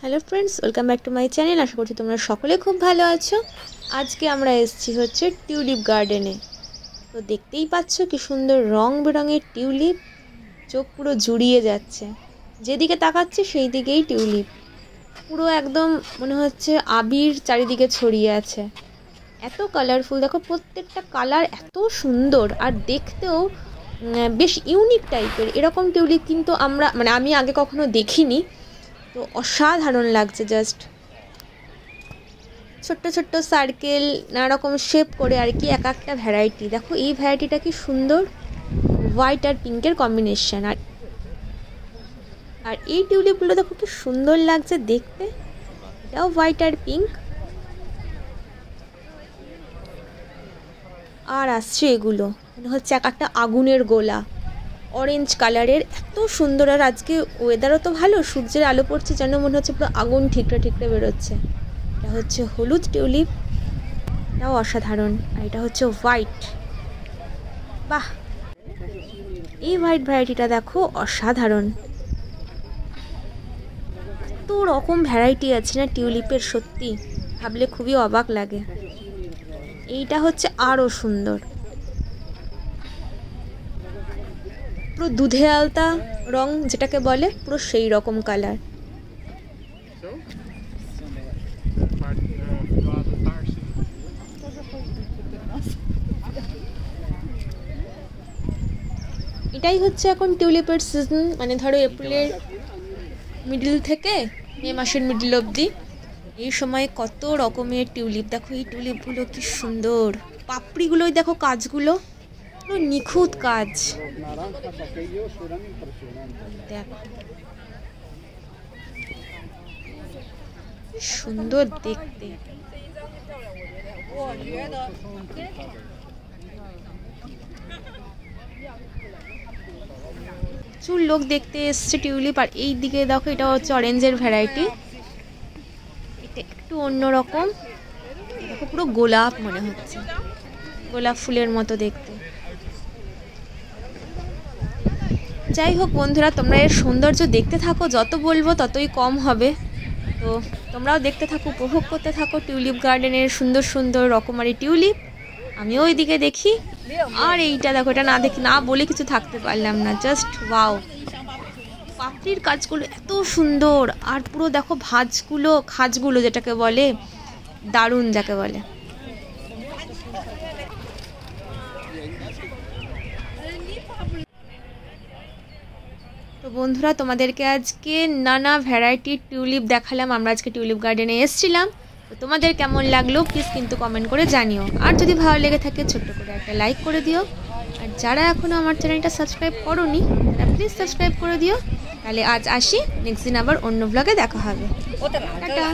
Hello friends, welcome back to my channel. আশা করছি তোমরা সকলে খুব ভালো আছো। আজকে আমরা এসেছি হচ্ছে টিউলিপ গার্ডেনে। তো দেখতেই পাচ্ছ কি সুন্দর রং বেরঙের টিউলিপ, চোখ পুরো জুড়িয়ে যাচ্ছে। যেদিকে তাকাচ্ছে সেই দিকেই টিউলিপ, পুরো একদম মনে হচ্ছে আবির চারিদিকে ছড়িয়ে আছে। এত কালারফুল, দেখো প্রত্যেকটা কালার এত সুন্দর আর দেখতেও বেশ ইউনিক টাইপের। এরকম টিউলিপ কিন্তু আমি আগে কখনো দেখিনি। তো অসাধারণ লাগছে, জাস্ট ছোট্ট ছোট্ট সার্কেল, নানা রকম শেপ করে আর কি, এক একটা ভ্যারাইটি। দেখো এই ভ্যারাইটিটা কি সুন্দর, হোয়াইট আর পিঙ্কের কম্বিনেশন। আর এই টিউলিপগুলো দেখো কি সুন্দর লাগছে দেখতে, এটাও হোয়াইট আর পিঙ্ক। আর আসছে এগুলো মনে হচ্ছে এক একটা আগুনের গোলা, অরেঞ্জ কালারের, এত সুন্দর। আর আজকে ওয়েদারও তো ভালো, সূর্যের আলো পড়ছে, যেন মনে হচ্ছে পুরো আগুন ঠিকরে ঠিকরে বেরোচ্ছে। এটা হচ্ছে হলুদ টিউলিপ, এটাও অসাধারণ। আর এটা হচ্ছে হোয়াইট। বাহ, এই হোয়াইট ভ্যারাইটিটা দেখো অসাধারণ। এত রকম ভ্যারাইটি আছে না টিউলিপের, সত্যি ভাবলে খুবই অবাক লাগে। এইটা হচ্ছে আরও সুন্দর, পুরো দুধে আলতা রং যেটাকে বলে, পুরো সেই রকম কালার। এটাই হচ্ছে এখন টিউলিপের সিজন, মানে ধরো এপ্রিলের মিডল থেকে মে মাসের মিডল অবধি, এই সময় কত রকমের টিউলিপ। দেখো এই টিউলিপগুলো কি সুন্দর, পাপড়িগুলোই দেখো, কাজগুলো পুরো নিখুঁত কাজ। দেখো সুন্দর দেখতে। প্রচুর লোক দেখতে এসছে টিউলিপ। আর এই দিকে দেখো, এটা হচ্ছে অরেঞ্জের ভ্যারাইটি, এটা একটু অন্যরকম। দেখো পুরো গোলাপ মনে হচ্ছে, গোলাপ ফুলের মতো দেখতে। যাই হোক বন্ধুরা, তোমরা এর সৌন্দর্য দেখতে থাকো, যত বলবো ততই কম হবে। তো তোমরাও দেখতে থাকো, উপভোগ করতে থাকো টিউলিপ গার্ডেনের সুন্দর সুন্দর রকমারি টিউলিপ। আমিও ওইদিকে দেখি। আর এইটা দেখো, এটা না বলে কিছু থাকতে পারলাম না, জাস্ট ওয়াও। পাপড়ির কাজগুলো এত সুন্দর, আর পুরো দেখো খাঁজগুলো যেটাকে বলে, দারুণ যাকে বলে। তো বন্ধুরা, তোমাদেরকে আজকে নানা ভ্যারাইটির টিউলিপ দেখালাম। আমরা আজকে টিউলিপ গার্ডেনে এসেছিলাম। তো তোমাদের কেমন লাগলো প্লিজ কিন্তু কমেন্ট করে জানিও। আর যদি ভালো লেগে থাকে ছোট্ট করে একটা লাইক করে দিও। আর যারা এখনও আমার চ্যানেলটা সাবস্ক্রাইব করোনি তারা প্লিজ সাবস্ক্রাইব করে দিও। তাহলে আজ আসি, নেক্সট দিন আবার অন্য ব্লগে দেখা হবে। টাটা।